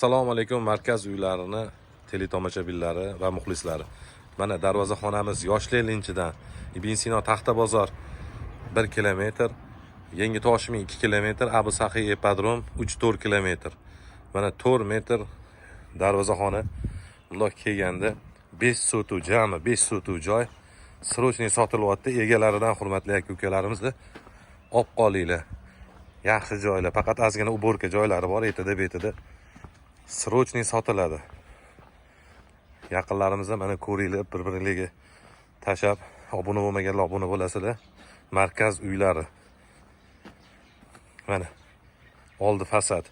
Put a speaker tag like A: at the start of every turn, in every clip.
A: Assalomu alaykum markaz uylarining teletomoshabinlari va muxlislari. Mana darvozaxonamiz Yoshlar linchidan Ibn Sino Taxta bozor 1 kilometr, Yangi Toshmi 2 kilometr, Abu Sahiy ipodrom 3-4 kilometr. Mana 4 metr darvozaxona. Bundoq kelganda 5 sotuv jami 5 sotuv joy srochniy sotilyapti. Egalaridan hurmatli aka-ukalarimizni olib qolinglar. Yaxshi joylar, faqat ozgina uborka joylari bor, etida betida. Srochniy sotiladi. Yaqinlarimizda mana ko'ringlar, bir-birlariga tashab, obuna bo'lmaganlar obuna bo'lasizlar. Markaz uylari. Mana oldi fasad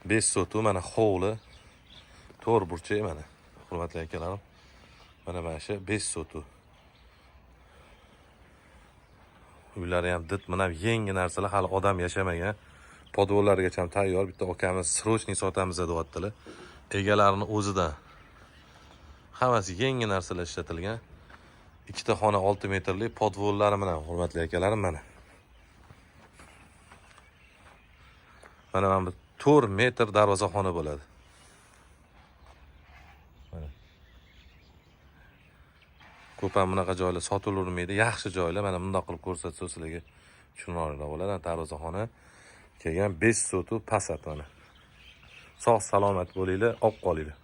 A: 5 sotuv, mana hovli 4 burchak mana. Hurmatli akalarim, mana shu 5 sotuv. Uylari ham dit, mana yangi narsalar, hali odam yashamagan. Podvollargacha ham tayyor. Bitta akamiz srochniy sotamiz deyaptilar. Egalarini o'zidan. Hammasi yangi narsalar ishlatilgan. Ikkita xona 6 metrlik podvollari bilan, hurmatli akalarim, mana. Mana bu 4 metr darvozaxona bo'ladi. Mana. Ko'p ham bunaqa joylar sotilavermaydi. Yaxshi joylar, mana bunday qilib ko'rsatsa sizlarga tushunarli bo'ladi. Darvozaxona kelgan 5 sotuv pasat mana. Sog' salomat bo'linglar, olib qolinglar.